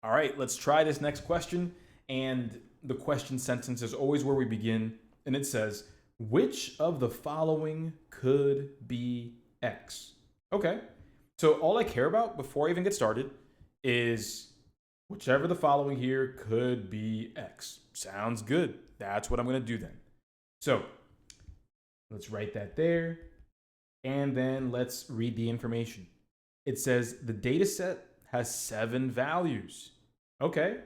All right, let's try this next question. And the question sentence is always where we begin. And it says, which of the following could be X? Okay, so all I care about before I even get started is whichever the following here could be X. Sounds good. That's what I'm going to do then. So let's write that there. And then let's read the information. It says the data set has 7 values. Okay,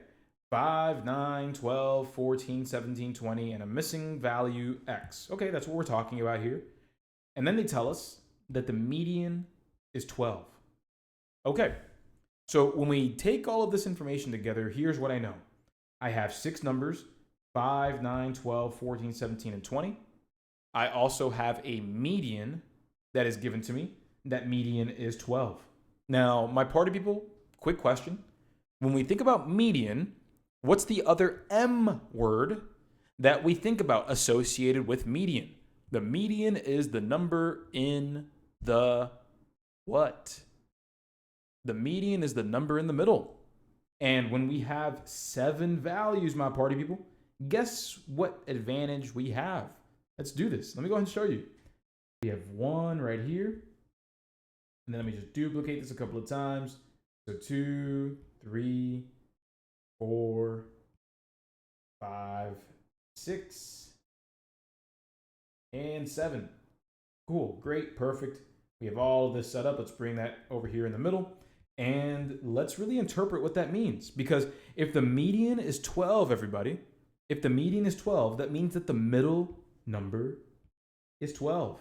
5, 9, 12, 14, 17, 20, and a missing value X. Okay, that's what we're talking about here. And then they tell us that the median is 12. Okay, so when we take all of this information together, here's what I know. I have 6 numbers, 5, 9, 12, 14, 17, and 20. I also have a median that is given to me. That median is 12. Now, my party people, quick question. When we think about median, what's the other M word that we think about associated with median? The median is the number in the what? The median is the number in the middle. And when we have 7 values, my party people, guess what advantage we have? Let's do this. Let me go ahead and show you. We have 1 right here. And then let me just duplicate this a couple of times. So 2, 3, 4, 5, 6, and 7. Cool, great, perfect. We have all of this set up. Let's bring that over here in the middle. And let's really interpret what that means. Because if the median is 12, everybody, if the median is 12, that means that the middle number is 12.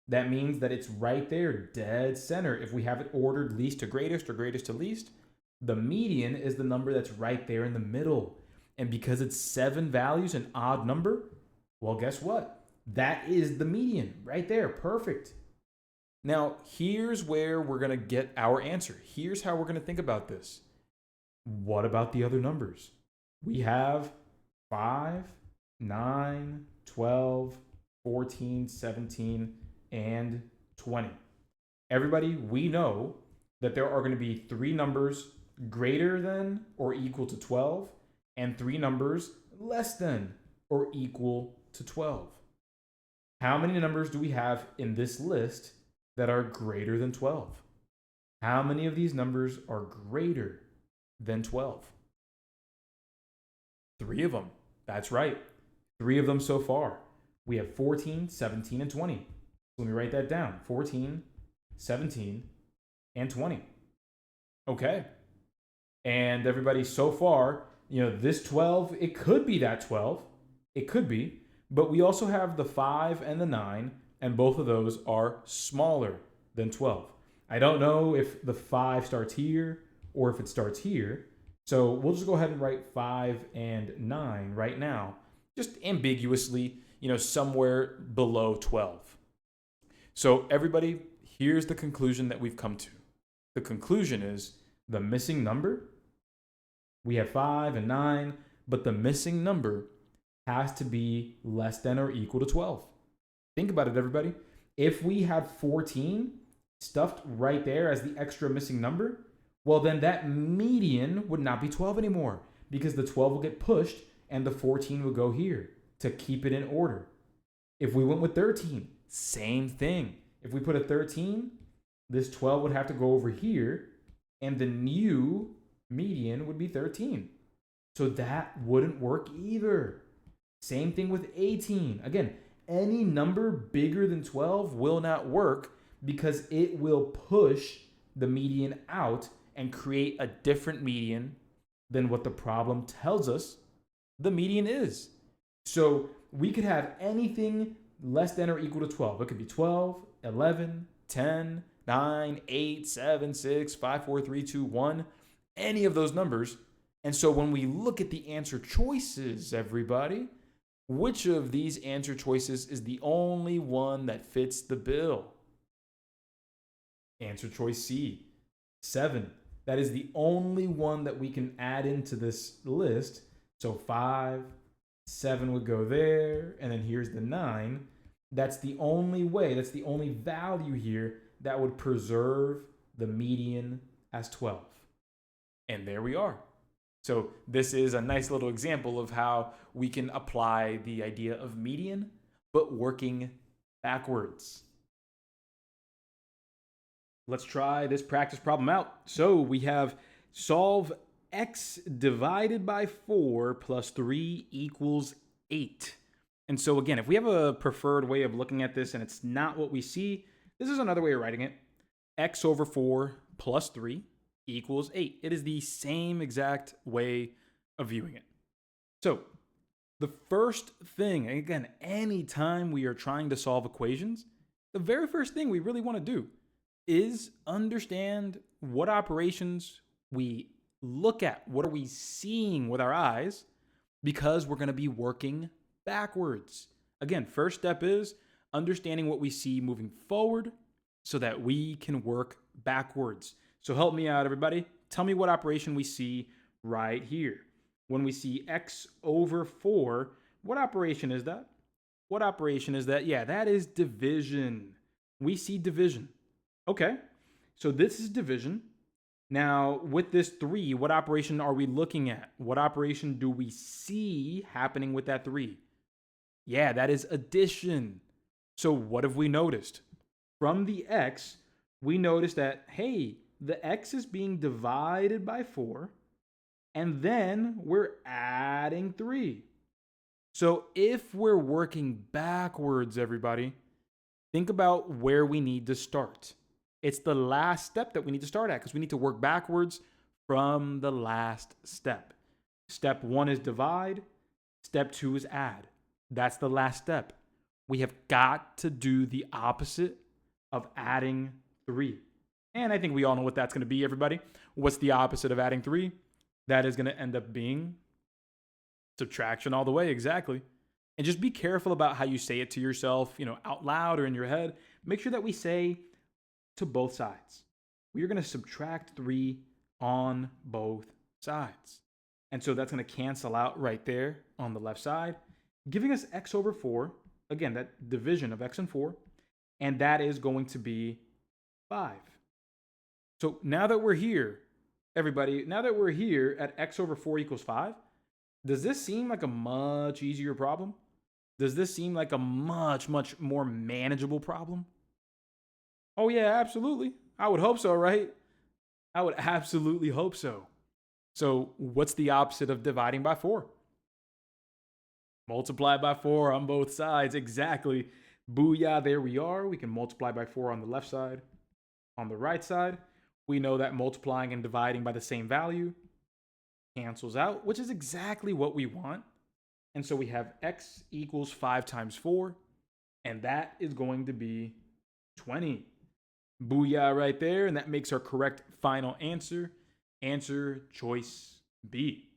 That means that it's right there, dead center. If we have it ordered least to greatest or greatest to least, the median is the number that's right there in the middle. And because it's 7 values, an odd number, well, guess what? That is the median right there. Perfect. Now, here's where we're going to get our answer. Here's how we're going to think about this. What about the other numbers? We have 5, 9, 12, 14, 17, and 20. Everybody, we know that there are going to be 3 numbers greater than or equal to 12 and 3 numbers less than or equal to 12. How many numbers do we have in this list that are greater than 12? How many of these numbers are greater than 12? 3 of them. That's right. 3 of them so far. We have 14, 17, and 20. Let me write that down. 14, 17, and 20. Okay. And everybody, so far, this 12, it could be that 12. It could be. But we also have the 5 and the 9, and both of those are smaller than 12. I don't know if the 5 starts here or if it starts here. So we'll just go ahead and write 5 and 9 right now, just ambiguously, somewhere below 12. So everybody, here's the conclusion that we've come to. The conclusion is the missing number, we have 5 and 9, but the missing number has to be less than or equal to 12. Think about it, everybody. If we had 14 stuffed right there as the extra missing number, well, then that median would not be 12 anymore because the 12 will get pushed and the 14 will go here to keep it in order. If we went with 13, same thing. If we put a 13, this 12 would have to go over here and the new median would be 13. So that wouldn't work either. Same thing with 18. Again, any number bigger than 12 will not work because it will push the median out and create a different median than what the problem tells us the median is. So we could have anything less than or equal to 12. It could be 12, 11, 10, 9, 8, 7, 6, 5, 4, 3, 2, 1, any of those numbers. And so when we look at the answer choices, everybody, which of these answer choices is the only one that fits the bill? Answer choice C, 7. That is the only one that we can add into this list. So 5, 7 would go there, and then here's the 9. That's the only way, that's the only value here that would preserve the median as 12. And there we are. So this is a nice little example of how we can apply the idea of median, but working backwards. Let's try this practice problem out. So we have solve x divided by 4 plus 3 equals 8. And so again, if we have a preferred way of looking at this and it's not what we see, this is another way of writing it. X over 4 plus 3 equals 8. It is the same exact way of viewing it. So the first thing, and again, anytime we are trying to solve equations, the very first thing we really want to do is understand what operations we look at. What are we seeing with our eyes? Because we're going to be working backwards. Again, first step is understanding what we see moving forward so that we can work backwards. So help me out, everybody. Tell me what operation we see right here. When we see x over 4, what operation is that? What operation is that? Yeah, that is division. We see division. Okay, so this is division. Now, with this 3, what operation are we looking at? What operation do we see happening with that 3? Yeah, that is addition. So what have we noticed? From the x, we noticed that, hey, the x is being divided by 4, and then we're adding 3. So if we're working backwards, everybody, think about where we need to start. It's the last step that we need to start at because we need to work backwards from the last step. Step 1 is divide. Step 2 is add. That's the last step. We have got to do the opposite of adding 3. And I think we all know what that's going to be, everybody. What's the opposite of adding 3? That is going to end up being subtraction all the way, exactly. And just be careful about how you say it to yourself, out loud or in your head. Make sure that we say to both sides. We are going to subtract 3 on both sides. And so that's going to cancel out right there on the left side, giving us x over 4. Again, that division of x and 4. And that is going to be 5. So now that we're here, everybody, now that we're here at x over 4 equals 5, does this seem like a much easier problem? Does this seem like a much, much more manageable problem? Oh yeah, absolutely. I would hope so, right? I would absolutely hope so. So what's the opposite of dividing by 4? Multiply by 4 on both sides. Exactly. Booyah, there we are. We can multiply by 4 on the left side. On the right side, we know that multiplying and dividing by the same value cancels out, which is exactly what we want. And so we have x equals 5 times 4, and that is going to be 20. Booyah right there, and that makes our correct final answer. Answer choice B.